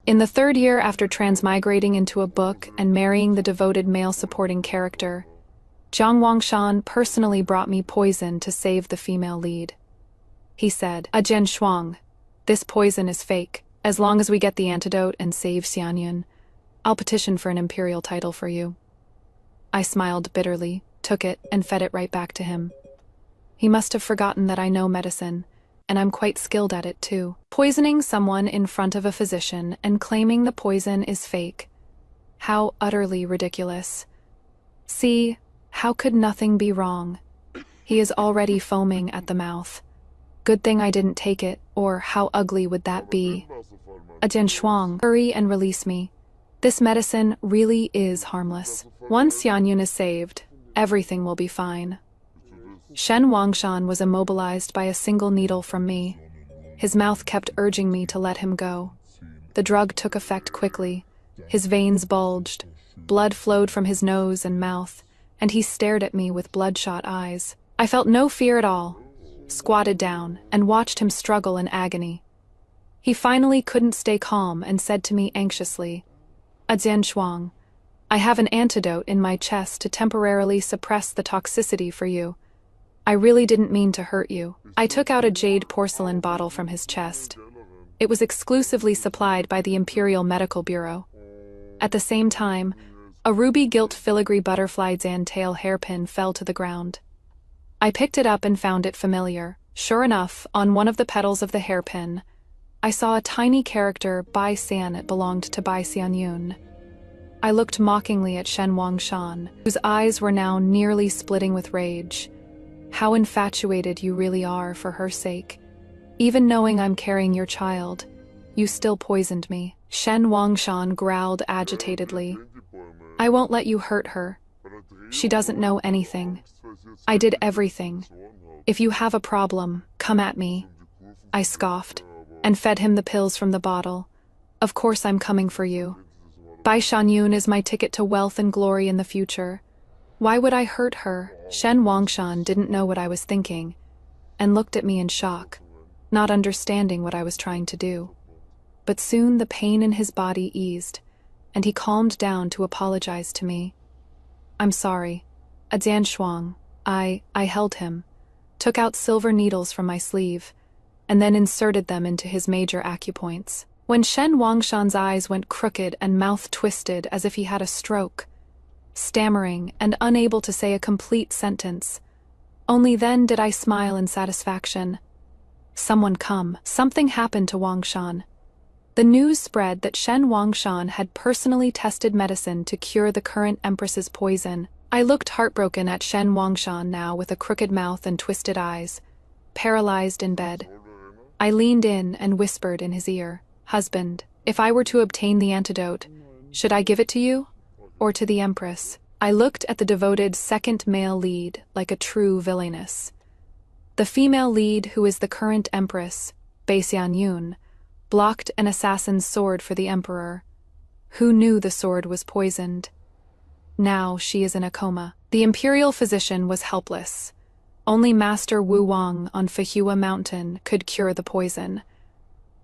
In the third year after transmigrating into a book and marrying the devoted male supporting character, Jiang Wangshan personally brought me poison to save the female lead. He said, "Jian Shuang, this poison is fake. As long as we get the antidote and save Xianyun, I'll petition for an imperial title for you." I smiled bitterly, took it, and fed it right back to him. He must have forgotten that I know medicine, and I'm quite skilled at it too. Poisoning someone in front of a physician and claiming the poison is fake. How utterly ridiculous. See, how could nothing be wrong? He is already foaming at the mouth. Good thing I didn't take it, or how ugly would that be? Jian Shuang, hurry and release me. This medicine really is harmless. Once Xianyun is saved, everything will be fine. Shen Wangshan was immobilized by a single needle from me. His mouth kept urging me to let him go. The drug took effect quickly. His veins bulged, blood flowed from his nose and mouth, and he stared at me with bloodshot eyes. I felt no fear at all, squatted down, and watched him struggle in agony. He finally couldn't stay calm and said to me anxiously, "Jian Shuang, I have an antidote in my chest to temporarily suppress the toxicity for you. I really didn't mean to hurt you." I took out a jade porcelain bottle from his chest. It was exclusively supplied by the Imperial Medical Bureau. At the same time, a ruby gilt filigree butterfly tail hairpin fell to the ground. I picked it up and found it familiar. Sure enough, on one of the petals of the hairpin, I saw a tiny character Bai San. It belonged to Bai Xianyun. I looked mockingly at Shen Wangshan, whose eyes were now nearly splitting with rage. "How infatuated you really are for her sake. Even knowing I'm carrying your child, you still poisoned me." Shen Wangshan growled agitatedly. "I won't let you hurt her. She doesn't know anything. I did everything. If you have a problem, come at me." I scoffed, and fed him the pills from the bottle. "Of course I'm coming for you. Bai Xianyun is my ticket to wealth and glory in the future. Why would I hurt her?" Shen Wangshan didn't know what I was thinking, and looked at me in shock, not understanding what I was trying to do. But soon the pain in his body eased, and he calmed down to apologize to me. "I'm sorry. Jian Shuang." I held him, took out silver needles from my sleeve, and then inserted them into his major acupoints. When Shen Wangshan's eyes went crooked and mouth twisted as if he had a stroke, stammering and unable to say a complete sentence, only then did I smile in satisfaction. Someone come. Something happened to Wangshan. The news spread that Shen Wangshan had personally tested medicine to cure the current empress's poison. I looked heartbroken at Shen Wangshan now with a crooked mouth and twisted eyes, paralyzed in bed. I leaned in and whispered in his ear, "Husband, if I were to obtain the antidote, should I give it to you? Or to the Empress?" I looked at the devoted second male lead like a true villainess. The female lead, who is the current Empress, Bai Xianyun, blocked an assassin's sword for the Emperor. Who knew the sword was poisoned? Now she is in a coma. The imperial physician was helpless. Only Master Wu Wang on Fahua Mountain could cure the poison.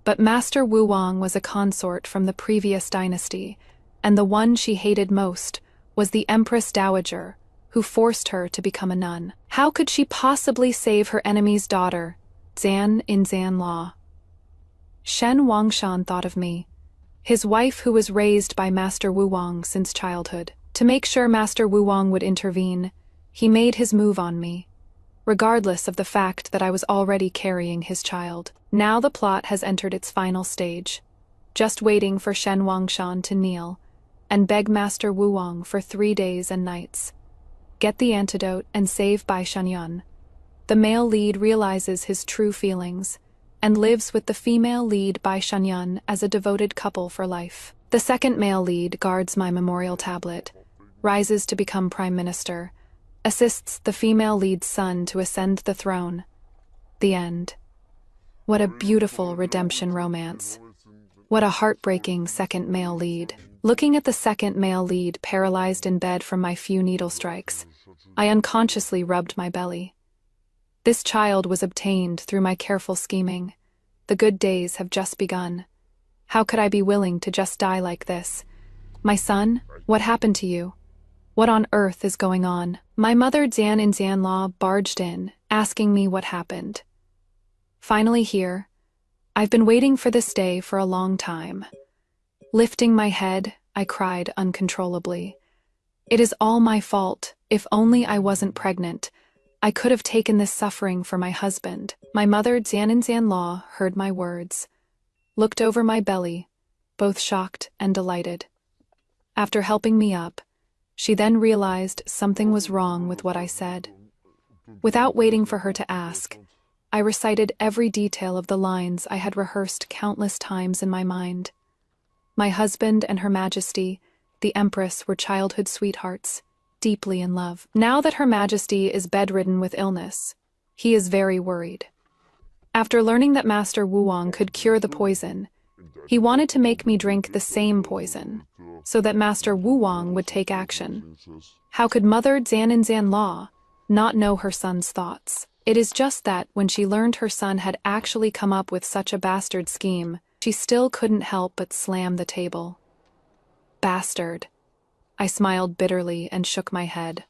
But Master Wu Wang was a consort from the previous dynasty, and the one she hated most was the Empress Dowager, who forced her to become a nun. How could she possibly save her enemy's daughter, Zan in Zan Law? Shen Wangshan thought of me, his wife who was raised by Master Wu Wang since childhood. To make sure Master Wu Wang would intervene, he made his move on me, regardless of the fact that I was already carrying his child. Now the plot has entered its final stage, just waiting for Shen Wangshan to kneel and beg Master Wu Wang for 3 days and nights. Get the antidote and save Bai Xianyun. The male lead realizes his true feelings and lives with the female lead Bai Xianyun as a devoted couple for life. The second male lead guards my memorial tablet, rises to become Prime Minister, assists the female lead's son to ascend the throne. The end. What a beautiful redemption romance. What a heartbreaking second male lead. Looking at the second male lead paralyzed in bed from my few needle strikes, I unconsciously rubbed my belly. This child was obtained through my careful scheming. The good days have just begun. How could I be willing to just die like this? My son, what happened to you? What on earth is going on? My mother Xian and Xianlaw barged in, asking me what happened. Finally here. I've been waiting for this day for a long time. Lifting my head, I cried uncontrollably. It is all my fault. If only I wasn't pregnant. I could have taken this suffering for my husband. My mother Xian and Xianlaw heard my words, looked over my belly, both shocked and delighted. After helping me up, she then realized something was wrong with what I said. Without waiting for her to ask, I recited every detail of the lines I had rehearsed countless times in my mind. My husband and Her Majesty, the Empress, were childhood sweethearts, deeply in love. Now that Her Majesty is bedridden with illness, he is very worried. After learning that Master Wuwang could cure the poison, he wanted to make me drink the same poison, so that Master Wuwang would take action. How could Mother Xian and Xianlaw not know her son's thoughts? It is just that when she learned her son had actually come up with such a bastard scheme, she still couldn't help but slam the table. Bastard. I smiled bitterly and shook my head.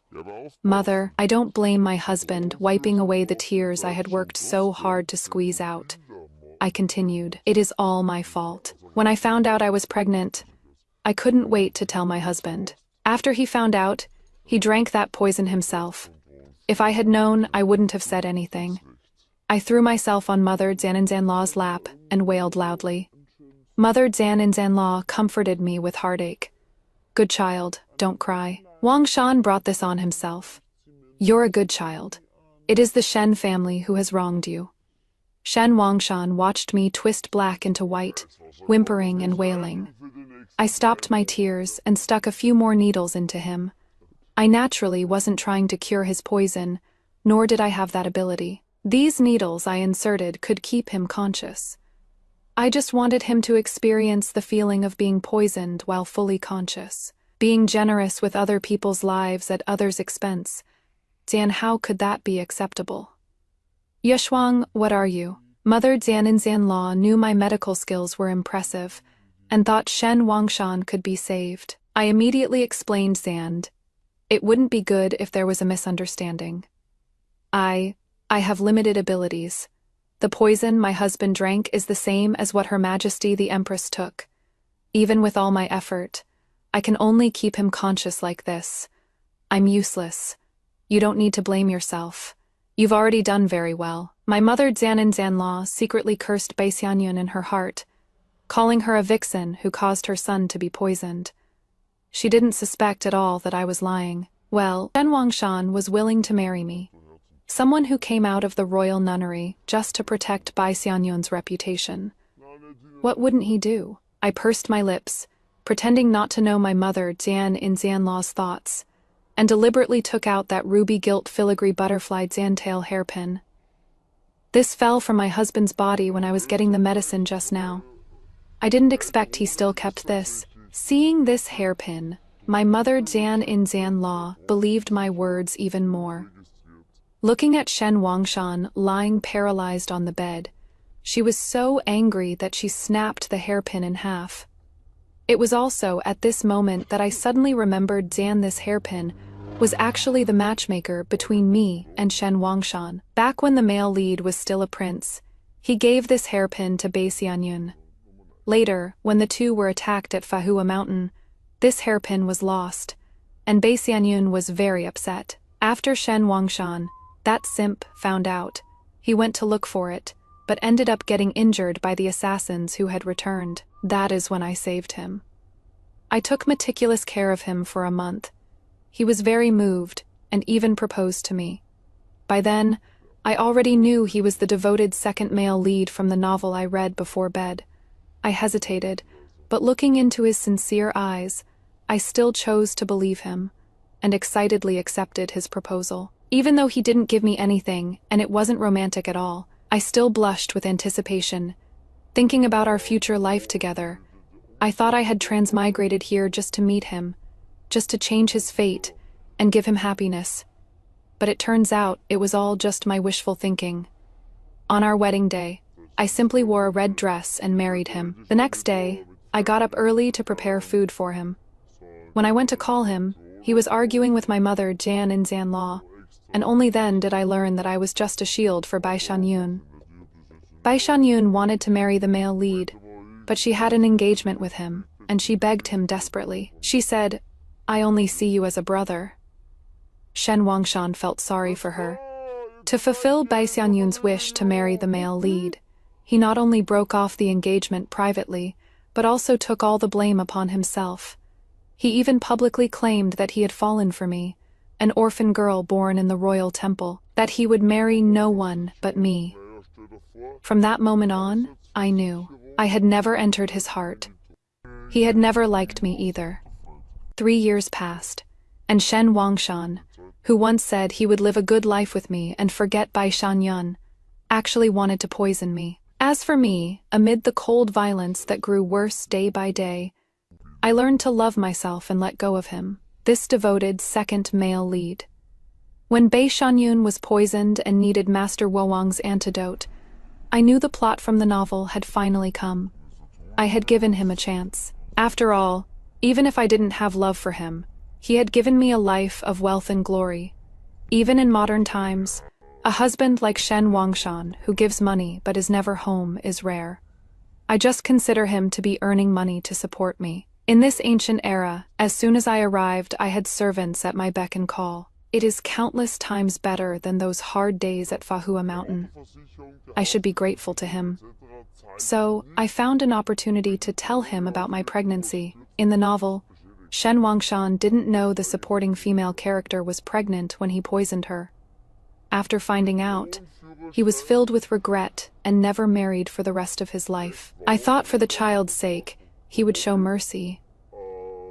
Mother, I don't blame my husband, wiping away the tears I had worked so hard to squeeze out. I continued, it is all my fault. When I found out I was pregnant, I couldn't wait to tell my husband. After he found out, he drank that poison himself. If I had known, I wouldn't have said anything. I threw myself on Mother Xian and Xianlaw's lap and wailed loudly. Mother Xian and Xianlaw comforted me with heartache. Good child, don't cry. Wang Shan brought this on himself. You're a good child. It is the Shen family who has wronged you. Shen Wangshan watched me twist black into white, whimpering and wailing. I stopped my tears and stuck a few more needles into him. I naturally wasn't trying to cure his poison, nor did I have that ability. These needles I inserted could keep him conscious. I just wanted him to experience the feeling of being poisoned while fully conscious, being generous with other people's lives at others' expense. Xian, how could that be acceptable? Yeshuang, what are you? Mother Xian and Xianlaw knew my medical skills were impressive, and thought Shen Wangshan could be saved. I immediately explained Xian. It wouldn't be good if there was a misunderstanding. I have limited abilities. The poison my husband drank is the same as what Her Majesty the Empress took. Even with all my effort, I can only keep him conscious like this. I'm useless. You don't need to blame yourself. You've already done very well. My mother Xian and Xianlaw secretly cursed Bai Xianyun in her heart, calling her a vixen who caused her son to be poisoned. She didn't suspect at all that I was lying. Well, Shen Wangshan was willing to marry me. Someone who came out of the royal nunnery just to protect Bai Xianyun's reputation. What wouldn't he do? I pursed my lips, pretending not to know my mother Xian in Xianlaw's thoughts, and deliberately took out that ruby-gilt filigree butterfly Xiantail hairpin. This fell from my husband's body when I was getting the medicine just now. I didn't expect he still kept this. Seeing this hairpin, my mother Xian in Xianlaw believed my words even more. Looking at Shen Wangshan lying paralyzed on the bed, she was so angry that she snapped the hairpin in half. It was also at this moment that I suddenly remembered Xian this hairpin was actually the matchmaker between me and Shen Wangshan. Back when the male lead was still a prince, he gave this hairpin to Bai Xianyun. Later, when the two were attacked at Fahua Mountain, this hairpin was lost, and Bai Xianyun was very upset. After Shen Wangshan, that simp, found out, he went to look for it, but ended up getting injured by the assassins who had returned. That is when I saved him. I took meticulous care of him for a month. He was very moved, and even proposed to me. By then, I already knew he was the devoted second male lead from the novel I read before bed. I hesitated, but looking into his sincere eyes, I still chose to believe him, and excitedly accepted his proposal. Even though he didn't give me anything, and it wasn't romantic at all, I still blushed with anticipation, thinking about our future life together. I thought I had transmigrated here just to meet him, just to change his fate, and give him happiness. But it turns out it was all just my wishful thinking. On our wedding day, I simply wore a red dress and married him. The next day, I got up early to prepare food for him. When I went to call him, he was arguing with my mother Jan in Zanlaw, and only then did I learn that I was just a shield for Xianyun. Xianyun wanted to marry the male lead, but she had an engagement with him, and she begged him desperately. She said, "I only see you as a brother." Shen Wangshan felt sorry for her. To fulfill Xianyun's wish to marry the male lead, he not only broke off the engagement privately, but also took all the blame upon himself. He even publicly claimed that he had fallen for me, an orphan girl born in the royal temple, that he would marry no one but me. From that moment on, I knew. I had never entered his heart. He had never liked me either. 3 years passed, and Shen Wangshan, who once said he would live a good life with me and forget Xianyun, actually wanted to poison me. As for me, amid the cold violence that grew worse day by day, I learned to love myself and let go of him, this devoted second male lead. When Xianyun was poisoned and needed Master Woawang's antidote, I knew the plot from the novel had finally come. I had given him a chance. After all, even if I didn't have love for him, he had given me a life of wealth and glory. Even in modern times, a husband like Shen Wangshan, who gives money but is never home, is rare. I just consider him to be earning money to support me. In this ancient era, as soon as I arrived, I had servants at my beck and call. It is countless times better than those hard days at Fahua Mountain. I should be grateful to him. So, I found an opportunity to tell him about my pregnancy. In the novel, Shen Wangshan didn't know the supporting female character was pregnant when he poisoned her. After finding out, he was filled with regret and never married for the rest of his life. I thought for the child's sake, he would show mercy.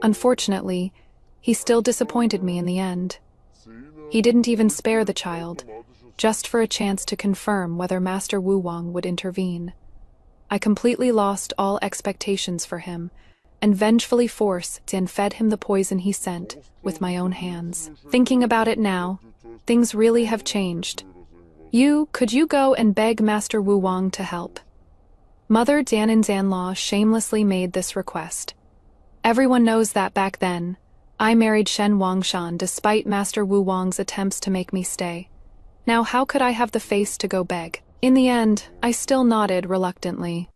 Unfortunately, he still disappointed me in the end. He didn't even spare the child, just for a chance to confirm whether Master Wu Wang would intervene. I completely lost all expectations for him, and vengefully forced and fed him the poison he sent with my own hands. Thinking about it now, things really have changed. Could you go and beg Master Wu Wang to help? Mother Danin Zanlaw shamelessly made this request. Everyone knows that back then, I married Shen Wangshan despite Master Wu Wang's attempts to make me stay. Now how could I have the face to go beg? In the end, I still nodded reluctantly.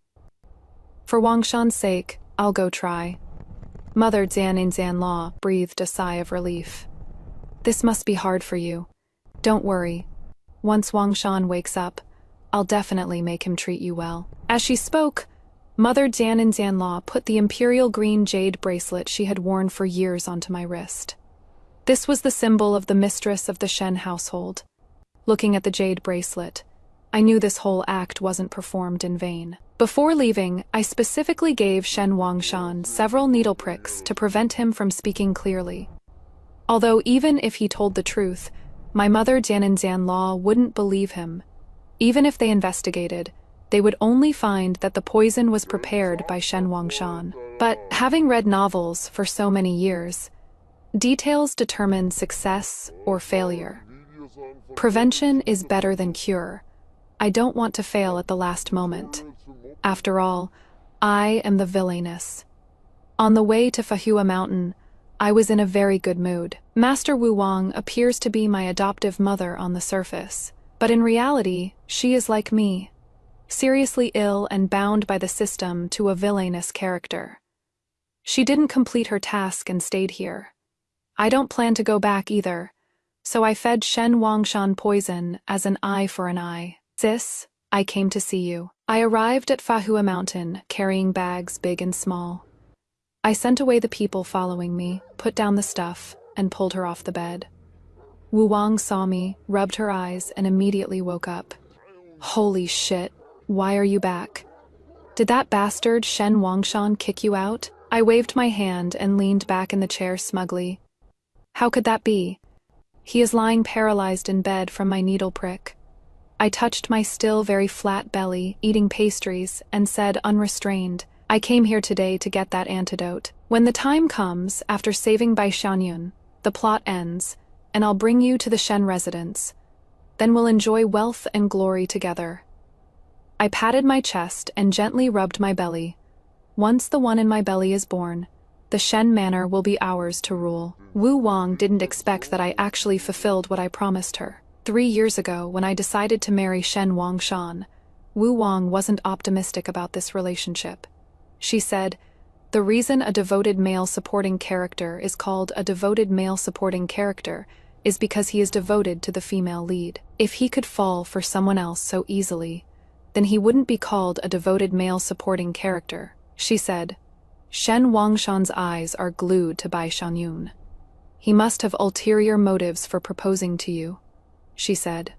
For Wangshan's sake, I'll go try. Mother Danin Zanlaw breathed a sigh of relief. This must be hard for you. Don't worry. Once Wangshan wakes up, I'll definitely make him treat you well. As she spoke, Mother Danin Zanlaw put the imperial green jade bracelet she had worn for years onto my wrist. This was the symbol of the mistress of the Shen household. Looking at the jade bracelet, I knew this whole act wasn't performed in vain. Before leaving, I specifically gave Shen Wangshan several needle pricks to prevent him from speaking clearly. Although even if he told the truth, my mother Danin Zanlaw wouldn't believe him. Even if they investigated, they would only find that the poison was prepared by Shen Wangshan. But having read novels for so many years, details determine success or failure. Prevention is better than cure. I don't want to fail at the last moment. After all, I am the villainess. On the way to Fahua Mountain, I was in a very good mood. Master Wu Wang appears to be my adoptive mother on the surface, but in reality, she is like me, seriously ill and bound by the system to a villainous character. She didn't complete her task and stayed here. I don't plan to go back either, so I fed Shen Wangshan poison as an eye for an eye. Sis, I came to see you. I arrived at Fahua Mountain, carrying bags big and small. I sent away the people following me, put down the stuff, and pulled her off the bed. Wu Wang saw me, rubbed her eyes, and immediately woke up. Holy shit, why are you back? Did that bastard Shen Wangshan kick you out? I waved my hand and leaned back in the chair smugly. How could that be? He is lying paralyzed in bed from my needle prick. I touched my still very flat belly, eating pastries, and said unrestrained, I came here today to get that antidote. When the time comes, after saving by Xianyun, the plot ends, and I'll bring you to the Shen residence. Then we'll enjoy wealth and glory together. I patted my chest and gently rubbed my belly. Once the one in my belly is born, the Shen manor will be ours to rule. Wu Wang didn't expect that I actually fulfilled what I promised her. 3 years ago, when I decided to marry Shen Wangshan, Wu Wang wasn't optimistic about this relationship. She said, "The reason a devoted male supporting character is called a devoted male supporting character is because he is devoted to the female lead. If he could fall for someone else so easily, then he wouldn't be called a devoted male supporting character." She said, "Shen Wangshan's eyes are glued to Bai Xianyun. He must have ulterior motives for proposing to you," she said.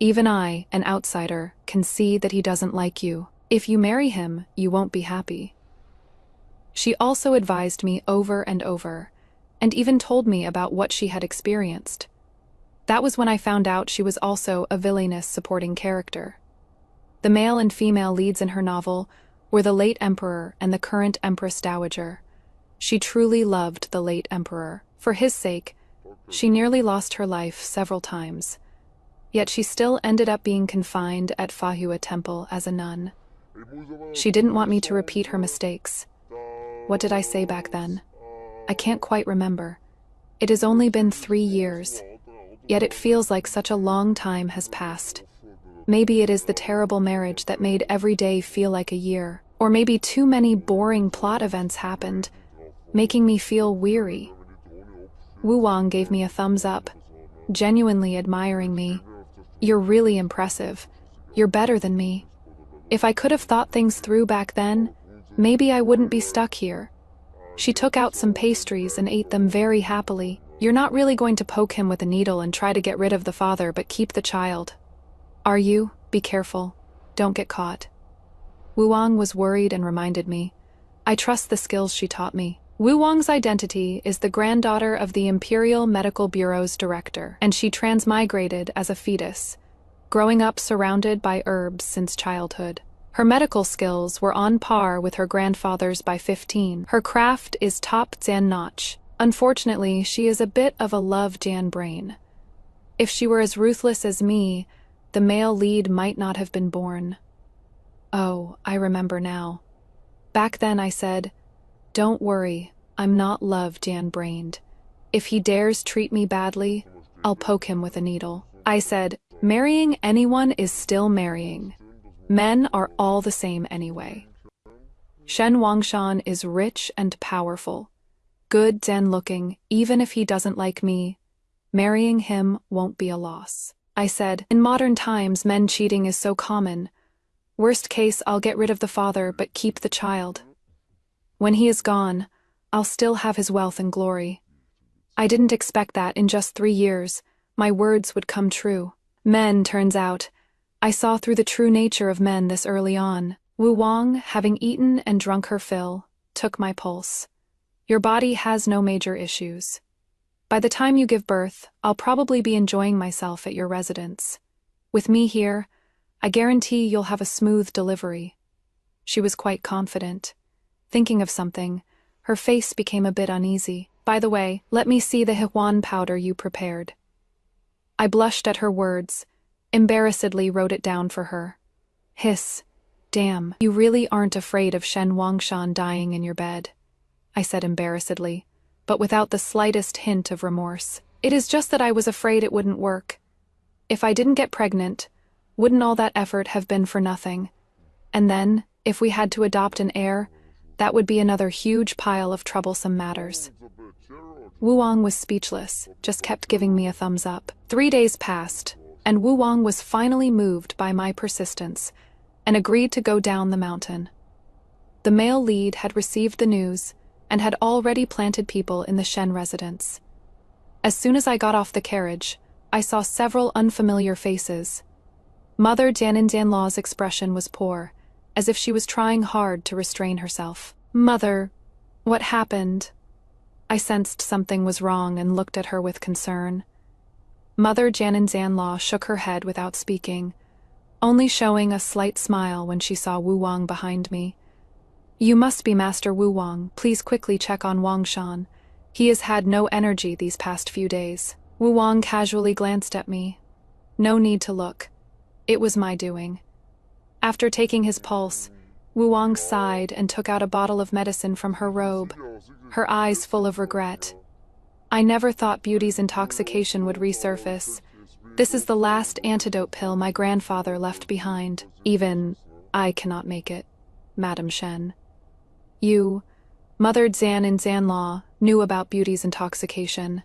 "Even I, an outsider, can see that he doesn't like you. If you marry him, you won't be happy." She also advised me over and over, and even told me about what she had experienced. That was when I found out she was also a villainous supporting character. The male and female leads in her novel were the late emperor and the current empress dowager. She truly loved the late emperor. For his sake, she nearly lost her life several times. Yet she still ended up being confined at Fahua Temple as a nun. She didn't want me to repeat her mistakes. What did I say back then? I can't quite remember. It has only been 3 years, yet it feels like such a long time has passed. Maybe it is the terrible marriage that made every day feel like a year, or maybe too many boring plot events happened, making me feel weary. Wu Wang gave me a thumbs up, genuinely admiring me. "You're really impressive. You're better than me. If I could have thought things through back then, maybe I wouldn't be stuck here." She took out some pastries and ate them very happily. "You're not really going to poke him with a needle and try to get rid of the father but keep the child, are you? Be careful. Don't get caught." Wu Wang was worried and reminded me. I trust the skills she taught me. Wu Wang's identity is the granddaughter of the Imperial Medical Bureau's director, and she transmigrated as a fetus, growing up surrounded by herbs since childhood. Her medical skills were on par with her grandfather's by 15. Her craft is top Zan notch. Unfortunately, she is a bit of a love Jan brain. If she were as ruthless as me, the male lead might not have been born. Oh, I remember now. Back then I said, "Don't worry, I'm not love Jan-brained. If he dares treat me badly, I'll poke him with a needle." I said, "Marrying anyone is still marrying. Men are all the same anyway." Shen Wangshan is rich and powerful, good Zen looking, even if he doesn't like me. Marrying him won't be a loss. I said, "In modern times, men cheating is so common. Worst case, I'll get rid of the father but keep the child. When he is gone, I'll still have his wealth and glory." I didn't expect that in just 3 years, my words would come true. Men, turns out. I saw through the true nature of men this early on. Wu Wang, having eaten and drunk her fill, took my pulse. "Your body has no major issues. By the time you give birth, I'll probably be enjoying myself at your residence. With me here, I guarantee you'll have a smooth delivery." She was quite confident. Thinking of something, her face became a bit uneasy. "By the way, let me see the Hihuan powder you prepared." I blushed at her words, embarrassedly wrote it down for her. "Hiss. Damn, you really aren't afraid of Shen Wangshan dying in your bed," I said embarrassedly, but without the slightest hint of remorse. "It is just that I was afraid it wouldn't work. If I didn't get pregnant, wouldn't all that effort have been for nothing? And then, if we had to adopt an heir, that would be another huge pile of troublesome matters." Wu Wang was speechless, just kept giving me a thumbs up. 3 days passed, and Wu Wang was finally moved by my persistence and agreed to go down the mountain. The male lead had received the news and had already planted people in the Shen residence. As soon as I got off the carriage, I saw several unfamiliar faces. Mother Jianinjianlaw's expression was poor, as if she was trying hard to restrain herself. "Mother, what happened?" I sensed something was wrong and looked at her with concern. Mother Jianinjianlaw shook her head without speaking, only showing a slight smile when she saw Wu Wang behind me. "You must be Master Wu Wang. Please quickly check on Wangshan. He has had no energy these past few days." Wu Wang casually glanced at me. "No need to look. It was my doing." After taking his pulse, Wu Wang sighed and took out a bottle of medicine from her robe, her eyes full of regret. I never thought beauty's intoxication would resurface. This is the last antidote pill my grandfather left behind. Even I cannot make it, Madam Shen. You, Mother Zan in Zanlaw, knew about beauty's intoxication.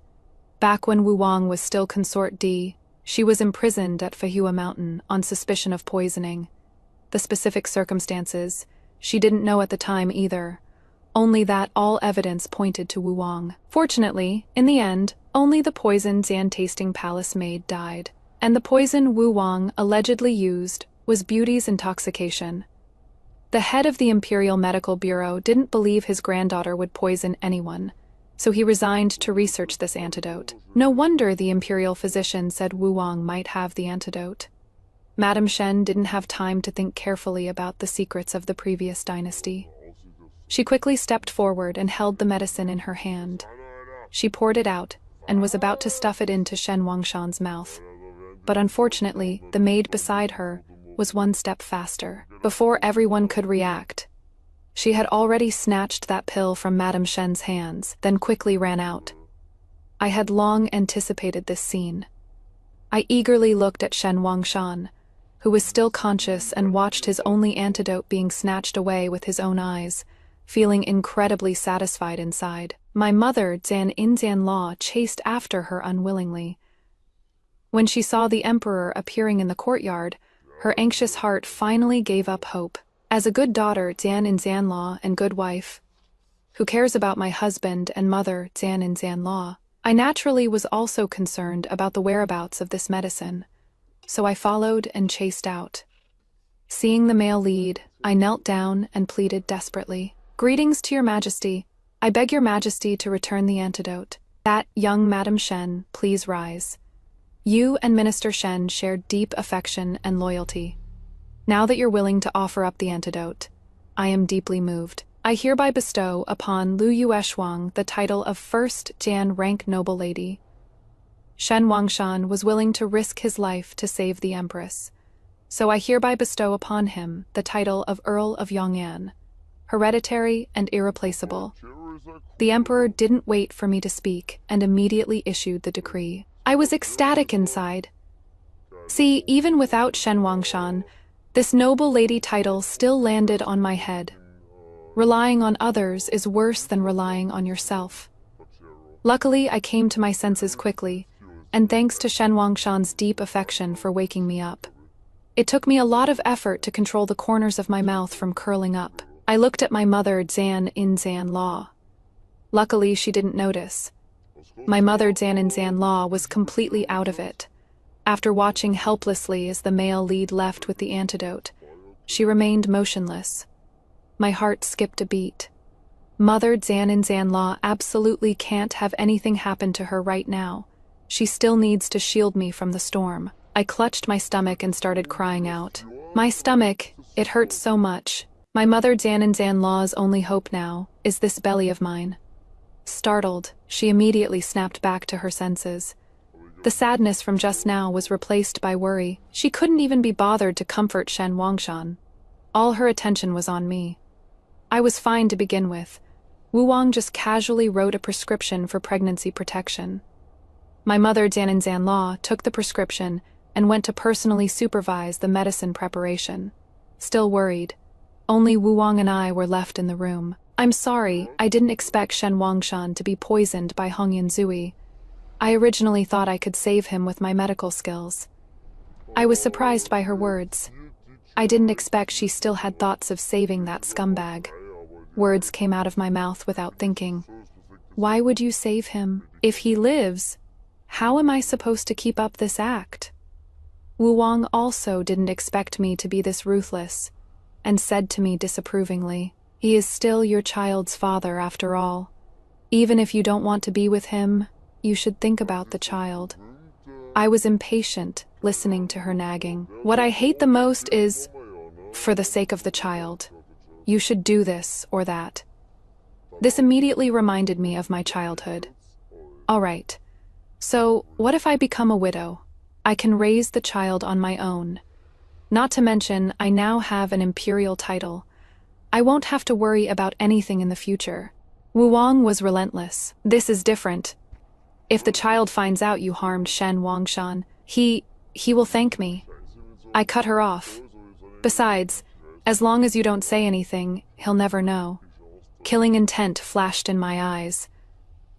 Back when Wu Wang was still Consort D, she was imprisoned at Fahua Mountain on suspicion of poisoning. The specific circumstances, she didn't know at the time either. Only that all evidence pointed to Wu Wang. Fortunately, in the end, only the poison Zan tasting palace maid died. And the poison Wu Wang allegedly used was beauty's intoxication. The head of the Imperial Medical Bureau didn't believe his granddaughter would poison anyone, so he resigned to research this antidote. No wonder the imperial physician said Wu Wang might have the antidote. Madame Shen didn't have time to think carefully about the secrets of the previous dynasty. She quickly stepped forward and held the medicine in her hand. She poured it out and was about to stuff it into Shen Wangshan's mouth. But unfortunately, the maid beside her was one step faster. Before everyone could react, she had already snatched that pill from Madame Shen's hands, then quickly ran out. I had long anticipated this scene. I eagerly looked at Shen Wangshan, who was still conscious, and watched his only antidote being snatched away with his own eyes, feeling incredibly satisfied inside. My mother, Zan in Zanlaw, chased after her unwillingly. When she saw the emperor appearing in the courtyard, her anxious heart finally gave up hope. As a good daughter, Zan in Zanlaw, and good wife, who cares about my husband and mother, Zan in Zanlaw, I naturally was also concerned about the whereabouts of this medicine, so I followed and chased out. Seeing the male lead, I knelt down and pleaded desperately. "Greetings to your majesty. I beg your majesty to return the antidote. That young Madam Shen, please rise. You and Minister Shen shared deep affection and loyalty. Now that you're willing to offer up the antidote, I am deeply moved. I hereby bestow upon Lu Yueshuang the title of First Jan Rank Noble Lady." Shen Wangshan was willing to risk his life to save the Empress, so I hereby bestow upon him the title of Earl of Yong'an, hereditary and irreplaceable. The Emperor didn't wait for me to speak and immediately issued the decree. I was ecstatic inside. See, even without Shen Wangshan, this noble lady title still landed on my head. Relying on others is worse than relying on yourself. Luckily, I came to my senses quickly, and thanks to Shen Wangshan's deep affection for waking me up. It took me a lot of effort to control the corners of my mouth from curling up. I looked at my mother, Zan in Zanlaw. Luckily, she didn't notice. My mother, Zan in Zanlaw, was completely out of it. After watching helplessly as the male lead left with the antidote, she remained motionless. My heart skipped a beat. Mother Zan in Zanlaw absolutely can't have anything happen to her right now. She still needs to shield me from the storm. I clutched my stomach and started crying out. My stomach, it hurts so much. My mother Zan in Zanlaw's only hope now is this belly of mine. Startled, she immediately snapped back to her senses. The sadness from just now was replaced by worry. She couldn't even be bothered to comfort Shen Wangshan. All her attention was on me. I was fine to begin with. Wu Wang just casually wrote a prescription for pregnancy protection. My mother, Zan in Zanlaw, took the prescription and went to personally supervise the medicine preparation. Still worried, only Wu Wang and I were left in the room. I'm sorry, I didn't expect Shen Wangshan to be poisoned by Hongyan Zui. I originally thought I could save him with my medical skills. I was surprised by her words. I didn't expect she still had thoughts of saving that scumbag. Words came out of my mouth without thinking. Why would you save him? If he lives, how am I supposed to keep up this act? Wu Wang also didn't expect me to be this ruthless, and said to me disapprovingly, "He is still your child's father after all. Even if you don't want to be with him, you should think about the child." I was impatient, listening to her nagging. What I hate the most is, "For the sake of the child, you should do this or that." This immediately reminded me of my childhood. All right, so what if I become a widow? I can raise the child on my own. Not to mention, I now have an imperial title. I won't have to worry about anything in the future. Wu Wang was relentless. This is different. If the child finds out you harmed Shen Wangshan, he will thank me. I cut her off. Besides, as long as you don't say anything, he'll never know. Killing intent flashed in my eyes.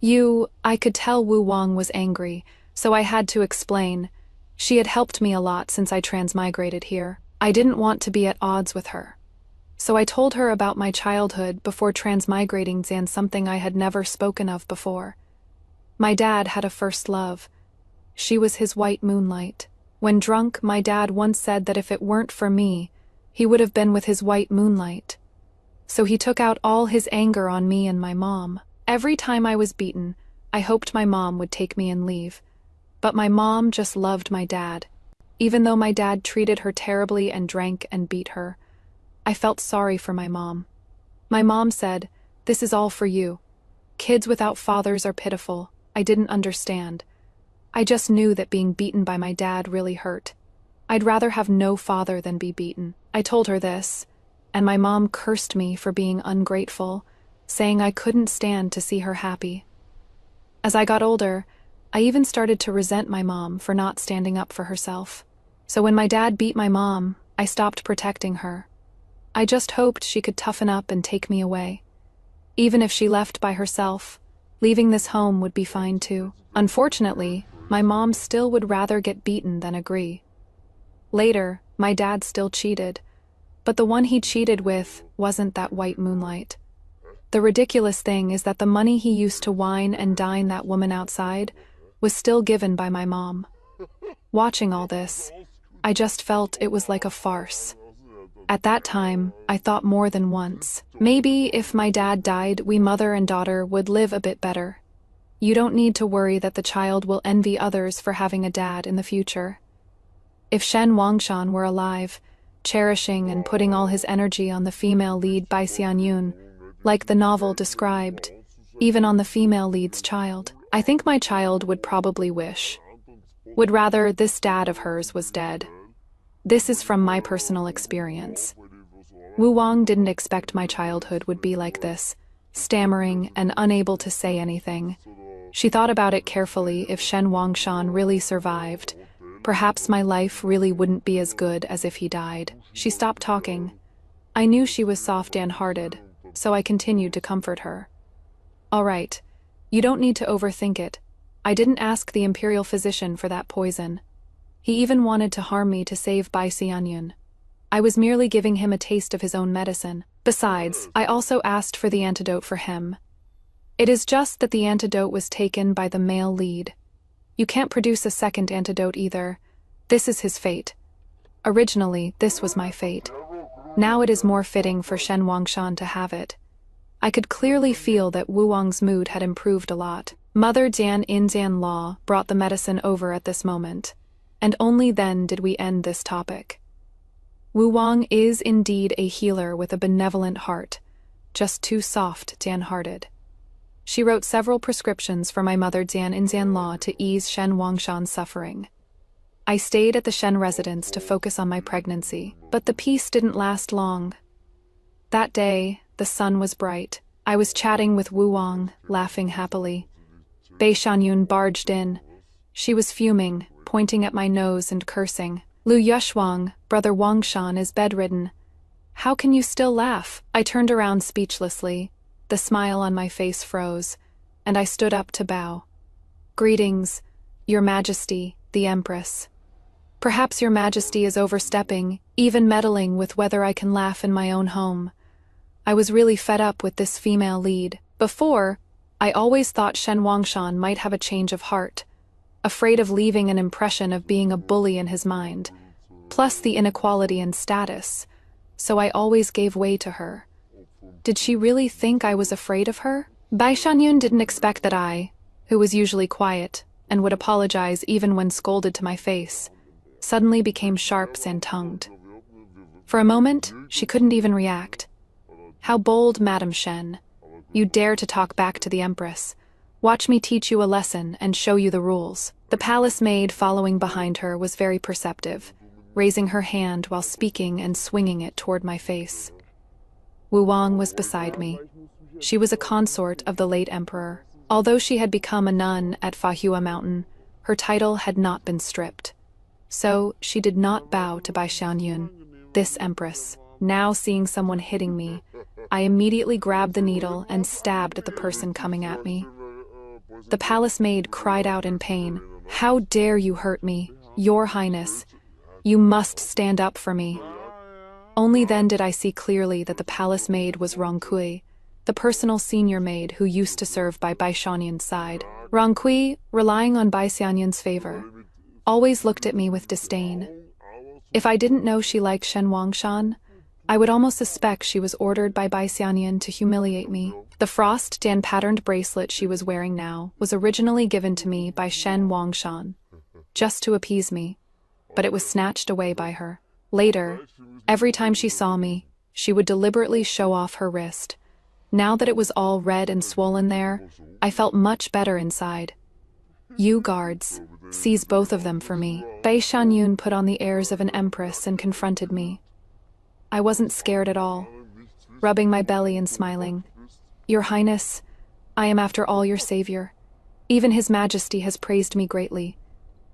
I could tell Wu Wang was angry, so I had to explain. She had helped me a lot since I transmigrated here. I didn't want to be at odds with her. So I told her about my childhood before transmigrating Xian, something I had never spoken of before. My dad had a first love. She was his white moonlight. When drunk, my dad once said that if it weren't for me, he would have been with his white moonlight. So he took out all his anger on me and my mom. Every time I was beaten, I hoped my mom would take me and leave. But my mom just loved my dad. Even though my dad treated her terribly and drank and beat her, I felt sorry for my mom. My mom said, "This is all for you. Kids without fathers are pitiful." I didn't understand. I just knew that being beaten by my dad really hurt. I'd rather have no father than be beaten. I told her this, and my mom cursed me for being ungrateful, saying I couldn't stand to see her happy. As I got older, I even started to resent my mom for not standing up for herself. So when my dad beat my mom, I stopped protecting her. I just hoped she could toughen up and take me away. Even if she left by herself, leaving this home would be fine too. Unfortunately, my mom still would rather get beaten than agree. Later, my dad still cheated, but the one he cheated with wasn't that white moonlight. The ridiculous thing is that the money he used to wine and dine that woman outside was still given by my mom. Watching all this, I just felt it was like a farce. At that time, I thought more than once. Maybe if my dad died, we mother and daughter would live a bit better. You don't need to worry that the child will envy others for having a dad in the future. If Shen Wangshan were alive, cherishing and putting all his energy on the female lead by Xianyun, like the novel described, even on the female lead's child, I think my child would probably would rather this dad of hers was dead. This is from my personal experience. Wu Wang didn't expect my childhood would be like this, stammering and unable to say anything. She thought about it carefully. If Shen Wangshan really survived, perhaps my life really wouldn't be as good as if he died. She stopped talking. I knew she was soft and hearted, so I continued to comfort her. All right, you don't need to overthink it. I didn't ask the imperial physician for that poison. He even wanted to harm me to save Bai Xianyun. I was merely giving him a taste of his own medicine. Besides, I also asked for the antidote for him. It is just that the antidote was taken by the male lead. You can't produce a second antidote either. This is his fate. Originally, this was my fate. Now it is more fitting for Shen Wangshan to have it. I could clearly feel that Wu Wang's mood had improved a lot. Mother Jian in Jian Law brought the medicine over at this moment, and only then did we end this topic. Wu Wang is indeed a healer with a benevolent heart, just too soft, Jian-hearted. She wrote several prescriptions for my mother Jian in Jian Law to ease Shen Wangshan's suffering. I stayed at the Shen residence to focus on my pregnancy, but the peace didn't last long. That day, the sun was bright. I was chatting with Wu Wang, laughing happily. Bai Xianyun barged in. She was fuming, pointing at my nose and cursing. "Lu Yushwang, brother Wangshan, is bedridden. How can you still laugh?" I turned around speechlessly. The smile on my face froze, and I stood up to bow. "Greetings, Your Majesty, the Empress. Perhaps Your Majesty is overstepping, even meddling with whether I can laugh in my own home. I was really fed up with this female lead. Before, I always thought Shen Wangshan might have a change of heart, afraid of leaving an impression of being a bully in his mind, plus the inequality in status, so I always gave way to her. Did she really think I was afraid of her? Bai Xianyun didn't expect that I, who was usually quiet and would apologize even when scolded to my face, suddenly became sharp and tongued. For a moment, she couldn't even react. "How bold, Madam Shen. You dare to talk back to the Empress. Watch me teach you a lesson and show you the rules." The palace maid following behind her was very perceptive. raising her hand while speaking and swinging it toward my face. Wu Wang was beside me. She was a consort of the late emperor. Although she had become a nun at Fahua Mountain, her title had not been stripped. So she did not bow to Xianyun, this empress. Now seeing someone hitting me, I immediately grabbed the needle and stabbed at the person coming at me. The palace maid cried out in pain. "How dare you hurt me, Your Highness? You must stand up for me." Only then did I see clearly that the palace maid was Rongkui, the personal senior maid who used to serve by Xianyun's side. Rongkui, relying on Xianyun's favor, always looked at me with disdain. If I didn't know she liked Shen Wangshan, I would almost suspect she was ordered by Xianyun to humiliate me. The frost Dan patterned bracelet she was wearing now was originally given to me by Shen Wangshan, just to appease me, but it was snatched away by her. Later, every time she saw me, she would deliberately show off her wrist. Now that it was all red and swollen there, I felt much better inside. "You guards, seize both of them for me." Xianyun put on the airs of an empress and confronted me. I wasn't scared at all, rubbing my belly and smiling. "Your Highness, I am after all your savior. Even His Majesty has praised me greatly.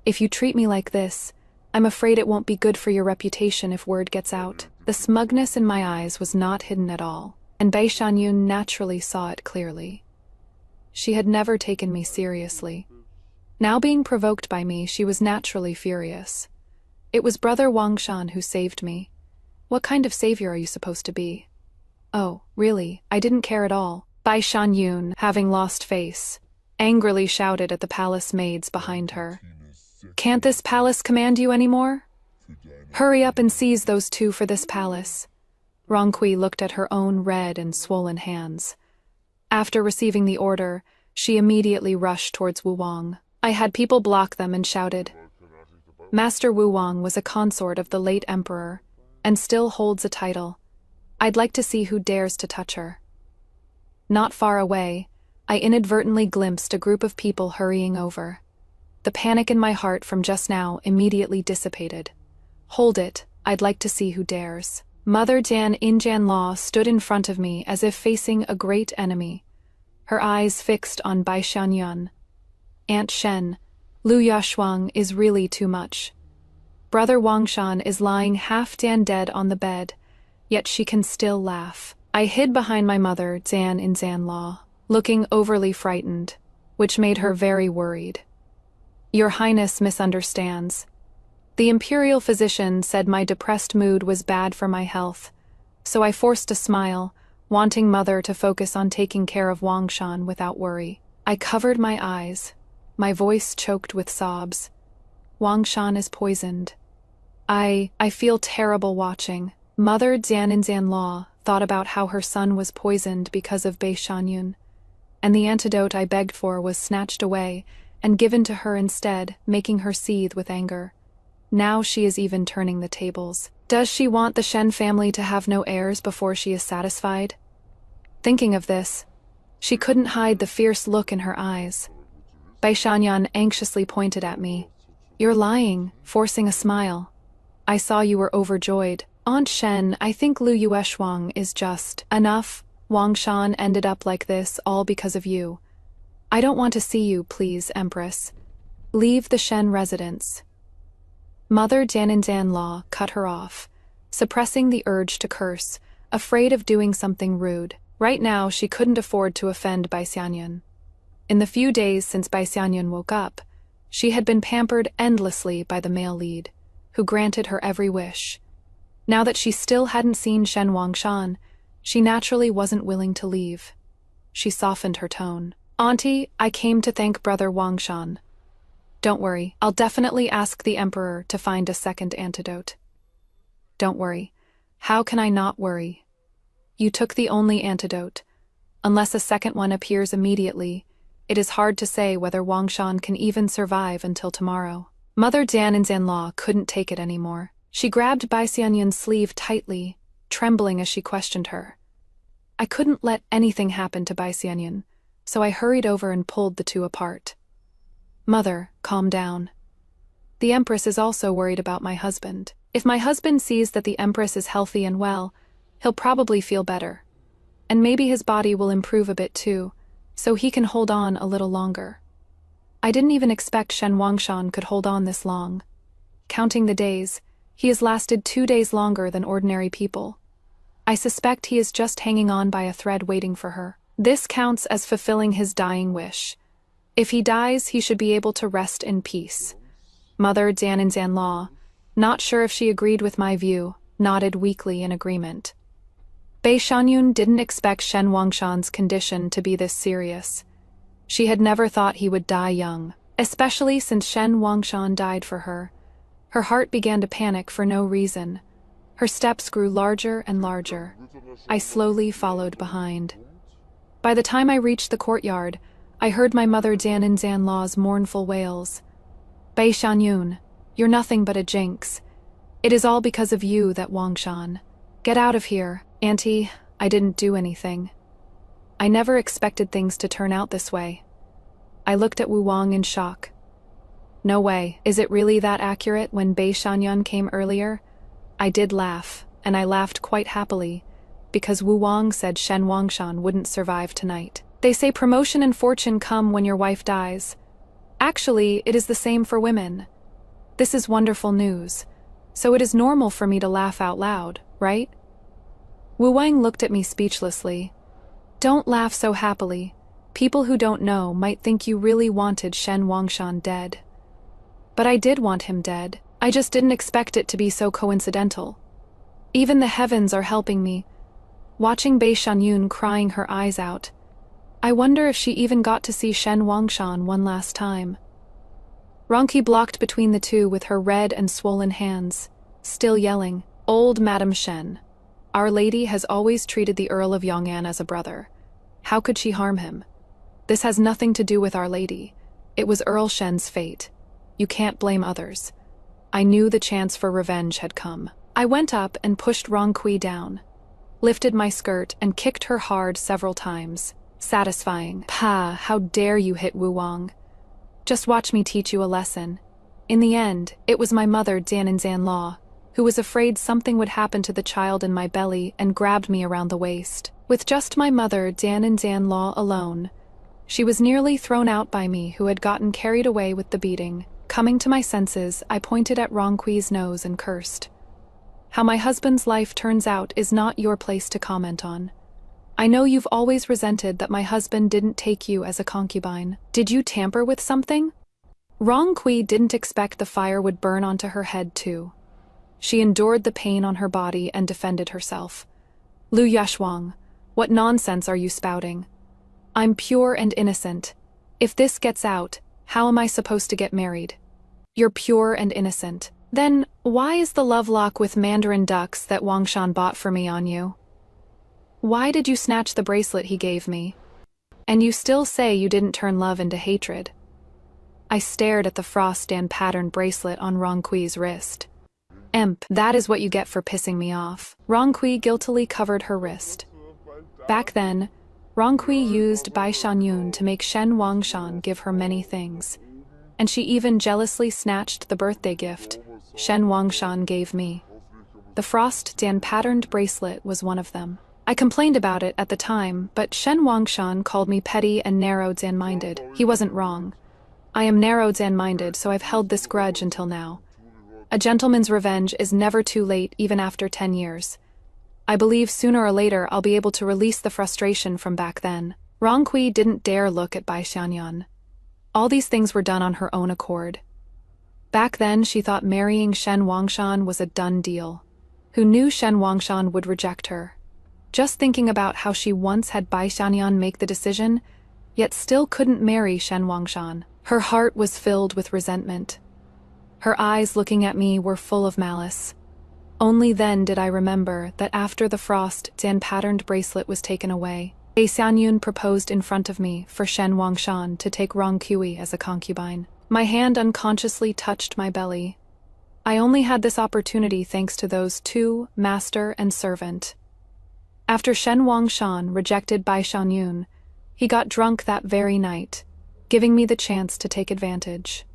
If you treat me like this, I'm afraid it won't be good for your reputation if word gets out." The smugness in my eyes was not hidden at all, and Xianyun naturally saw it clearly. She had never taken me seriously. Now being provoked by me, she was naturally furious. It was Brother Wangshan who saved me. What kind of savior are you supposed to be? Oh, really, I didn't care at all. Xianyun, having lost face, angrily shouted at the palace maids behind her. "Can't this palace command you anymore? Hurry up and seize those two for this palace." Rongkui looked at her own red and swollen hands. After receiving the order, she immediately rushed towards Wu Wang. I had people block them and shouted. Master Wu Wang was a consort of the late emperor, and still holds a title. I'd like to see who dares to touch her. Not far away, I inadvertently glimpsed a group of people hurrying over. The panic in my heart from just now immediately dissipated. "Hold it, I'd like to see who dares." Mother Jan Injan Law stood in front of me as if facing a great enemy, her eyes fixed on Xianyun. "Aunt Shen, Lu Yashuang is really too much. Brother Wangshan is lying half-dead dead on the bed, yet she can still laugh." I hid behind my mother, Zan in Zanlaw, looking overly frightened, which made her very worried. "Your Highness misunderstands. The imperial physician said my depressed mood was bad for my health, so I forced a smile, wanting Mother to focus on taking care of Wangshan without worry. I covered my eyes, my voice choked with sobs. Wangshan is poisoned. I feel terrible watching. Mother Jianin Zanlaw thought about how her son was poisoned because of Xianyun, and the antidote I begged for was snatched away and given to her instead, making her seethe with anger. Now she is even turning the tables. Does she want the Shen family to have no heirs before she is satisfied? Thinking of this, she couldn't hide the fierce look in her eyes. Xianyun anxiously pointed at me. "You're lying," forcing a smile. "I saw you were overjoyed. Aunt Shen, I think Lu Yueshuang is just enough. Wangshan ended up like this all because of you. I don't want to see you, please, Empress. Leave the Shen residence." Mother Jianin Zanlaw cut her off, suppressing the urge to curse, afraid of doing something rude. Right now, she couldn't afford to offend Xianyun. In the few days since Xianyun woke up, she had been pampered endlessly by the male lead, who granted her every wish. Now that she still hadn't seen Shen Wangshan, she naturally wasn't willing to leave. She softened her tone. "Auntie, I came to thank Brother Wangshan. Don't worry, I'll definitely ask the Emperor to find a second antidote." "Don't worry. How can I not worry? You took the only antidote. Unless a second one appears immediately, it is hard to say whether Wangshan can even survive until tomorrow." Mother Jianin Zanlaw couldn't take it anymore. She grabbed Xianyun's sleeve tightly, trembling as she questioned her. I couldn't let anything happen to Xianyun, so I hurried over and pulled the two apart. "Mother, calm down. The Empress is also worried about my husband. If my husband sees that the Empress is healthy and well, he'll probably feel better. And maybe his body will improve a bit too, so he can hold on a little longer. I didn't even expect Shen Wangshan could hold on this long. Counting the days, he has lasted 2 days longer than ordinary people. I suspect he is just hanging on by a thread waiting for her. This counts as fulfilling his dying wish. If he dies, he should be able to rest in peace. Mother Xianyun, not sure if she agreed with my view, nodded weakly in agreement. Xianyun didn't expect Shen Wangshan's condition to be this serious. She had never thought he would die young, especially since Shen Wangshan died for her. Her heart began to panic for no reason. Her steps grew larger and larger. I slowly followed behind. By the time I reached the courtyard, I heard my mother Xianyun's mournful wails. Xianyun, you're nothing but a jinx. It is all because of you that Wangshan. Get out of here, Auntie, I didn't do anything. I never expected things to turn out this way. I looked at Wu Wang in shock. No way, is it really that accurate when Xianyun came earlier? I did laugh, and I laughed quite happily, because Wu Wang said Shen Wangshan wouldn't survive tonight. They say promotion and fortune come when your wife dies. Actually, it is the same for women. This is wonderful news, so it is normal for me to laugh out loud, right? Wu Wang looked at me speechlessly. Don't laugh so happily. People who don't know might think you really wanted Shen Wangshan dead. But I did want him dead. I just didn't expect it to be so coincidental. Even the heavens are helping me. Watching Xianyun crying her eyes out, I wonder if she even got to see Shen Wangshan one last time. Ronqi blocked between the two with her red and swollen hands, still yelling, "Old Madam Shen. Our Lady has always treated the Earl of Yong'an as a brother. How could she harm him? This has nothing to do with Our Lady. It was Earl Shen's fate. You can't blame others." I knew the chance for revenge had come. I went up and pushed Ronqi down, lifted my skirt and kicked her hard several times. Satisfying. "Pah, how dare you hit Wu Wang. Just watch me teach you a lesson." In the end, it was my mother Xianyun, who was afraid something would happen to the child in my belly and grabbed me around the waist. With just my mother Xianyun alone, she was nearly thrown out by me, who had gotten carried away with the beating. Coming to my senses, I pointed at Ronqui's nose and cursed. How my husband's life turns out is not your place to comment on. I know you've always resented that my husband didn't take you as a concubine. Did you tamper with something? Ronqi didn't expect the fire would burn onto her head too. She endured the pain on her body and defended herself. "Lu Yashuang, what nonsense are you spouting? I'm pure and innocent. If this gets out, how am I supposed to get married? You're pure and innocent. Then why is the love lock with mandarin ducks that Wangshan bought for me on you? Why did you snatch the bracelet he gave me? And you still say you didn't turn love into hatred." I stared at the frost-stand patterned bracelet on Ronqui's wrist. "Imp, that is what you get for pissing me off." Ronqi guiltily covered her wrist. Back then, Ronqi used Xianyun to make Shen Wangshan give her many things, and she even jealously snatched the birthday gift Shen Wangshan gave me. The frost-stand patterned bracelet was one of them. I complained about it at the time, but Shen Wangshan called me petty and narrow-minded. He wasn't wrong. I am narrow-minded, so I've held this grudge until now. A gentleman's revenge is never too late, even after 10 years. I believe sooner or later I'll be able to release the frustration from back then. Ronqi didn't dare look at Xianyun. All these things were done on her own accord. Back then, she thought marrying Shen Wangshan was a done deal. Who knew Shen Wangshan would reject her? Just thinking about how she once had Xianyun make the decision, yet still couldn't marry Shen Wangshan. Her heart was filled with resentment. Her eyes looking at me were full of malice. Only then did I remember that after the frost-patterned bracelet was taken away, Xianyun proposed in front of me for Shen Wangshan to take Ronqi as a concubine. My hand unconsciously touched my belly. I only had this opportunity thanks to those two, master and servant. After Shen Wangshan rejected Xianyun, he got drunk that very night, giving me the chance to take advantage.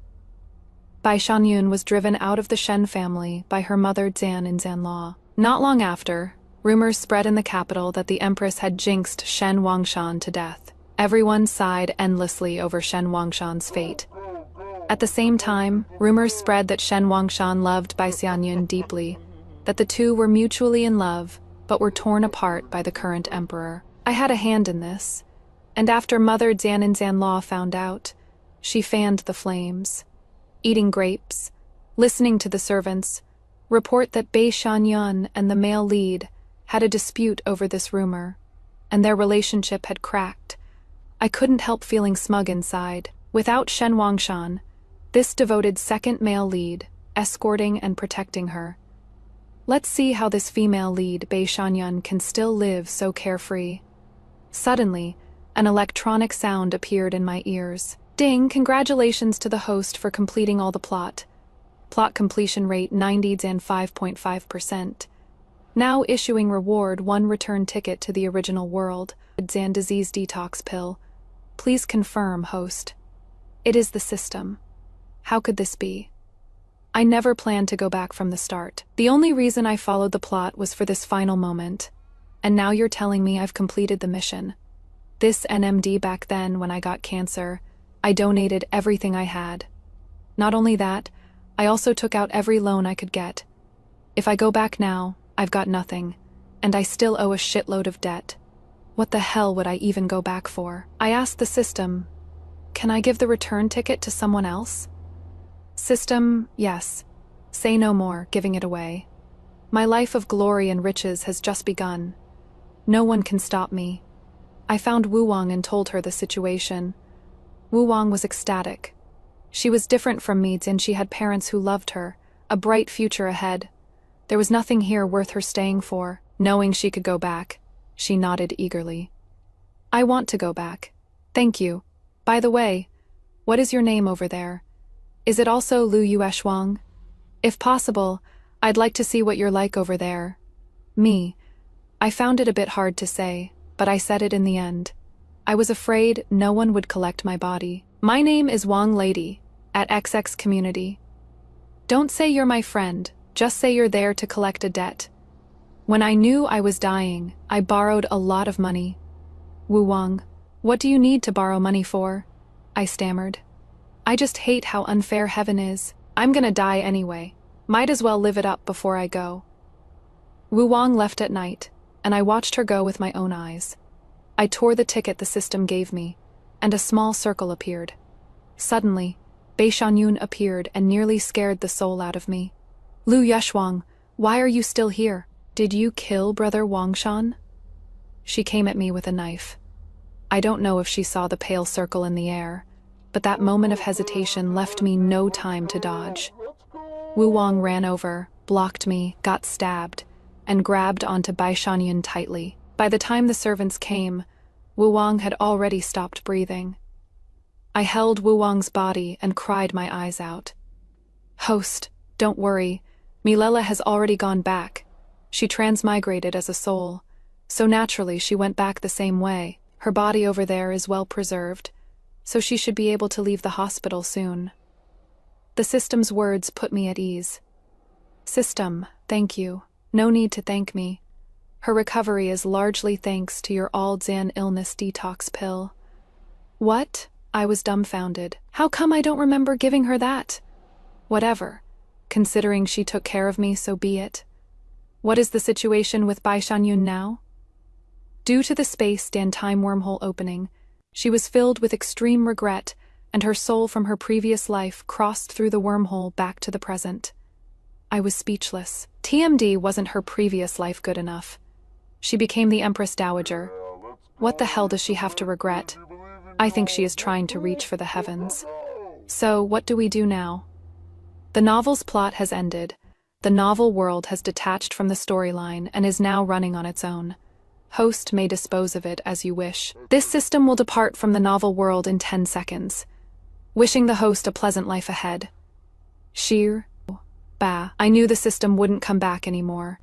Bai Xianyun was driven out of the Shen family by her mother Zan in Zanlaw. Not long after, rumors spread in the capital that the empress had jinxed Shen Wangshan to death. Everyone sighed endlessly over Shen Wangshan's fate. At the same time, rumors spread that Shen Wangshan loved Bai Xianyun deeply, that the two were mutually in love, but were torn apart by the current emperor. I had a hand in this, and after Mother Zan in Zanlaw found out, she fanned the flames. Eating grapes, listening to the servants, report that Bai Xianyun and the male lead had a dispute over this rumor, and their relationship had cracked. I couldn't help feeling smug inside. Without Shen Wangshan, this devoted second male lead, escorting and protecting her. Let's see how this female lead, Bai Xianyun, can still live so carefree. Suddenly, an electronic sound appeared in my ears. Ding, congratulations to the host for completing all the plot. Plot completion rate 95.5%. Now issuing reward 1 return ticket to the original world. Zan disease detox pill. Please confirm, host. It is the system. How could this be? I never planned to go back from the start. The only reason I followed the plot was for this final moment. And now you're telling me I've completed the mission. This NMD back then when I got cancer, I donated everything I had. Not only that, I also took out every loan I could get. If I go back now, I've got nothing, and I still owe a shitload of debt. What the hell would I even go back for? I asked the system, can I give the return ticket to someone else? System, yes. Say no more, giving it away. My life of glory and riches has just begun. No one can stop me. I found Wu Wang and told her the situation. Wu Wang was ecstatic. She was different from me, and she had parents who loved her, a bright future ahead. There was nothing here worth her staying for. Knowing she could go back, she nodded eagerly. I want to go back. Thank you. By the way, what is your name over there? Is it also Lu Yueshuang? If possible, I'd like to see what you're like over there. Me. I found it a bit hard to say, but I said it in the end. I was afraid no one would collect my body. My name is Wang Lady, at XX Community. Don't say you're my friend, just say you're there to collect a debt. When I knew I was dying, I borrowed a lot of money. Wu Wang, what do you need to borrow money for? I stammered. I just hate how unfair heaven is. I'm gonna die anyway. Might as well live it up before I go. Wu Wang left at night, and I watched her go with my own eyes. I tore the ticket the system gave me, and a small circle appeared. Suddenly, Bai Xianyun appeared and nearly scared the soul out of me. Lu Yueshuang, why are you still here? Did you kill Brother Wangshan? She came at me with a knife. I don't know if she saw the pale circle in the air, but that moment of hesitation left me no time to dodge. Wu Wang ran over, blocked me, got stabbed, and grabbed onto Bai Xianyun tightly. By the time the servants came, Wu Wang had already stopped breathing. I held Wu Wang's body and cried my eyes out. Host, don't worry, Milela has already gone back. She transmigrated as a soul, so naturally she went back the same way. Her body over there is well preserved, so she should be able to leave the hospital soon. The system's words put me at ease. System, thank you. No need to thank me. Her recovery is largely thanks to your all-Zan illness detox pill. What? I was dumbfounded. How come I don't remember giving her that? Whatever. Considering she took care of me, so be it. What is the situation with Bai Xianyun now? Due to the space-time wormhole opening, she was filled with extreme regret, and her soul from her previous life crossed through the wormhole back to the present. I was speechless. TMD wasn't her previous life good enough. She became the Empress Dowager. What the hell does she have to regret? I think she is trying to reach for the heavens. So, what do we do now? The novel's plot has ended. The novel world has detached from the storyline and is now running on its own. Host may dispose of it as you wish. This system will depart from the novel world in 10 seconds. Wishing the host a pleasant life ahead. Sheer. Bah. I knew the system wouldn't come back anymore.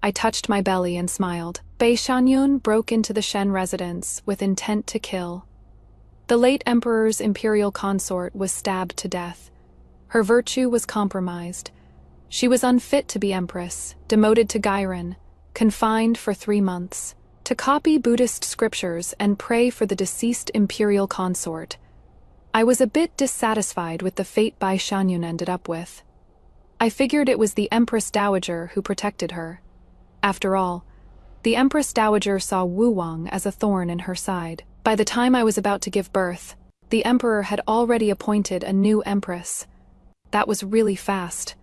I touched my belly and smiled. Bai Xianyun broke into the Shen residence with intent to kill. The late emperor's imperial consort was stabbed to death. Her virtue was compromised. She was unfit to be empress, demoted to Gairen, confined for 3 months, to copy Buddhist scriptures and pray for the deceased imperial consort. I was a bit dissatisfied with the fate Bai Xianyun ended up with. I figured it was the Empress Dowager who protected her. After all, the Empress Dowager saw Wu Wang as a thorn in her side. By the time I was about to give birth, the emperor had already appointed a new empress. That was really fast.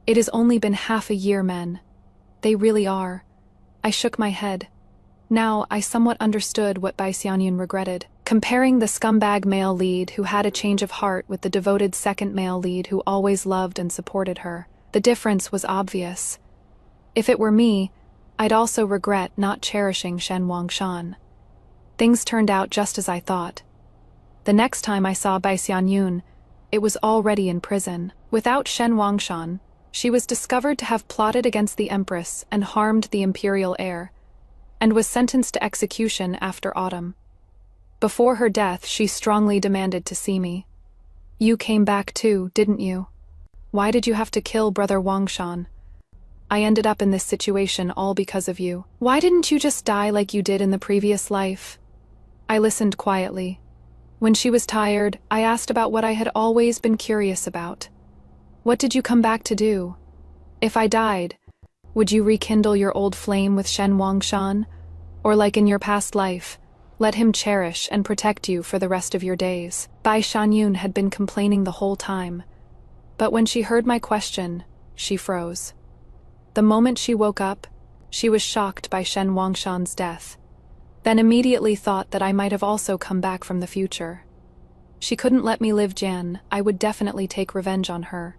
It has only been half a year, men. They really are. I shook my head. Now I somewhat understood what Bai Xianyun regretted. Comparing the scumbag male lead who had a change of heart with the devoted second male lead who always loved and supported her, the difference was obvious. If it were me, I'd also regret not cherishing Shen Wangshan. Things turned out just as I thought. The next time I saw Bai Xianyun, it was already in prison. Without Shen Wangshan, she was discovered to have plotted against the empress and harmed the imperial heir, and was sentenced to execution after autumn. Before her death, she strongly demanded to see me. You came back too, didn't you? Why did you have to kill Brother Wangshan? I ended up in this situation all because of you. Why didn't you just die like you did in the previous life? I listened quietly. When she was tired, I asked about what I had always been curious about. What did you come back to do? If I died, would you rekindle your old flame with Shen Wangshan? Or like in your past life, let him cherish and protect you for the rest of your days? Bai Xianyun had been complaining the whole time, but when she heard my question, she froze. The moment she woke up, she was shocked by Shen Wangshan's death, then immediately thought that I might have also come back from the future. She couldn't let me live Jian. I would definitely take revenge on her.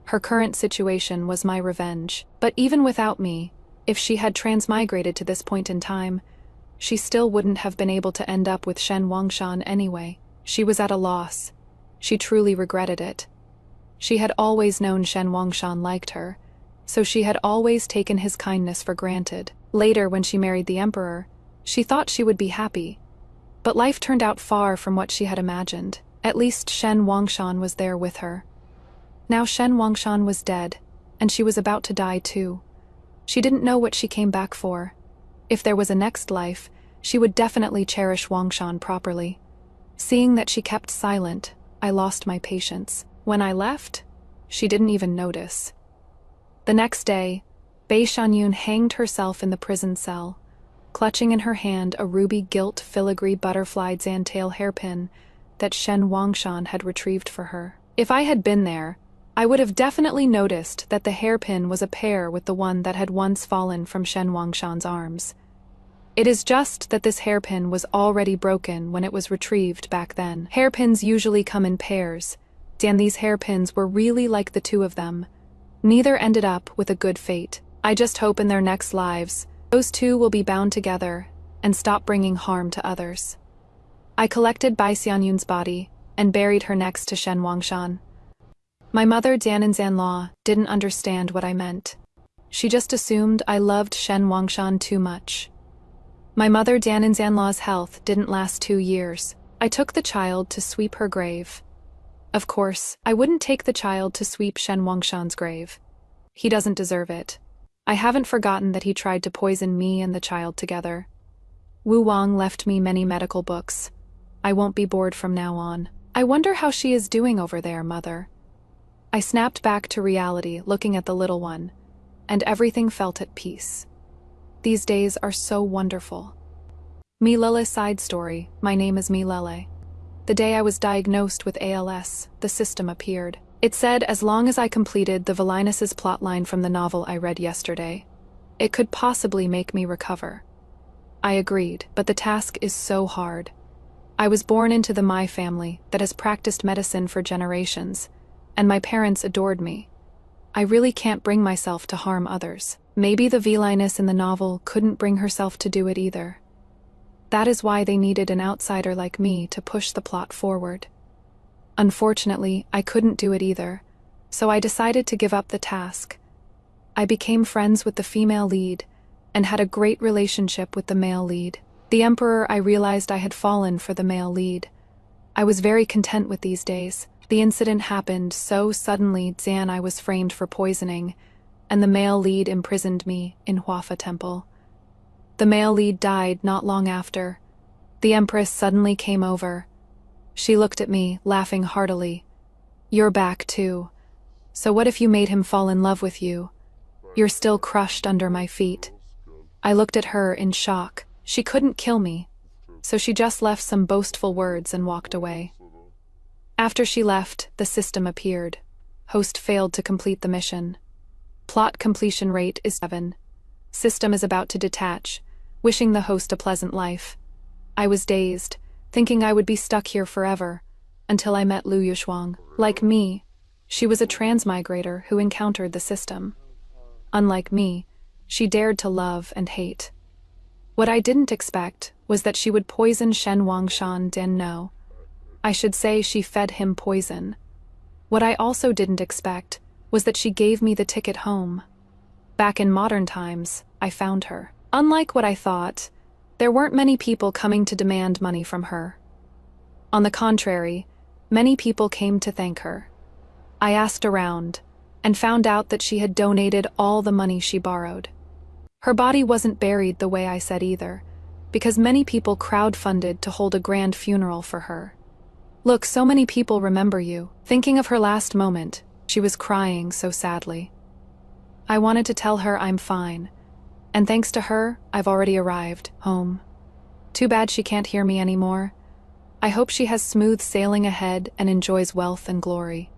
Her current situation was my revenge. But even without me, if she had transmigrated to this point in time, she still wouldn't have been able to end up with Shen Wangshan anyway. She was at a loss. She truly regretted it. She had always known Shen Wangshan liked her, so she had always taken his kindness for granted. Later, when she married the emperor, she thought she would be happy. But life turned out far from what she had imagined. At least Shen Wangshan was there with her. Now Shen Wangshan was dead, and she was about to die too. She didn't know what she came back for. If there was a next life, she would definitely cherish Wangshan properly. Seeing that she kept silent, I lost my patience. When I left, she didn't even notice. The next day, Bai Xianyun hanged herself in the prison cell, clutching in her hand a ruby gilt filigree butterfly zantail hairpin that Shen Wangshan had retrieved for her. If I had been there, I would have definitely noticed that the hairpin was a pair with the one that had once fallen from Shen Wangshan's arms. It is just that this hairpin was already broken when it was retrieved back then. Hairpins usually come in pairs, and these hairpins were really like the two of them. Neither ended up with a good fate. I just hope in their next lives, those two will be bound together and stop bringing harm to others. I collected Bai Xianyun's body and buried her next to Shen Wangshan. My mother, Dianan Zanla, didn't understand what I meant. She just assumed I loved Shen Wangshan too much. My mother, Dianan Zanla's health didn't last 2 years. I took the child to sweep her grave. Of course, I wouldn't take the child to sweep Shen Wangshan's grave. He doesn't deserve it. I haven't forgotten that he tried to poison me and the child together. Wu Wang left me many medical books. I won't be bored from now on. I wonder how she is doing over there, Mother. I snapped back to reality, looking at the little one, and everything felt at peace. These days are so wonderful. Milele side story. My name is Milele. The day I was diagnosed with ALS, the system appeared. It said as long as I completed the Vilinus's plotline from the novel I read yesterday, it could possibly make me recover. I agreed, but the task is so hard. I was born into the Mai family that has practiced medicine for generations, and my parents adored me. I really can't bring myself to harm others. Maybe the Vilinus in the novel couldn't bring herself to do it either. That is why they needed an outsider like me to push the plot forward. Unfortunately, I couldn't do it either, so I decided to give up the task. I became friends with the female lead, and had a great relationship with the male lead. The Emperor, I realized I had fallen for the male lead. I was very content with these days. The incident happened so suddenly I was framed for poisoning, and the male lead imprisoned me in Huafa Temple. The male lead died not long after. The Empress suddenly came over. She looked at me, laughing heartily. "You're back too. So what if you made him fall in love with you? You're still crushed under my feet." I looked at her in shock. She couldn't kill me, so she just left some boastful words and walked away. After she left, the system appeared. Host failed to complete the mission. Plot completion rate is 7. System is about to detach, wishing the host a pleasant life. I was dazed, thinking I would be stuck here forever, until I met Lu Yushuang. Like me, she was a transmigrator who encountered the system. Unlike me, she dared to love and hate. What I didn't expect was that she would poison Shen Wangshan Den No. I should say she fed him poison. What I also didn't expect was that she gave me the ticket home. Back in modern times, I found her. Unlike what I thought, there weren't many people coming to demand money from her. On the contrary, many people came to thank her. I asked around, and found out that she had donated all the money she borrowed. Her body wasn't buried the way I said either, because many people crowdfunded to hold a grand funeral for her. "Look, so many people remember you." Thinking of her last moment, she was crying so sadly. I wanted to tell her I'm fine, and thanks to her, I've already arrived home. Too bad she can't hear me anymore. I hope she has smooth sailing ahead and enjoys wealth and glory.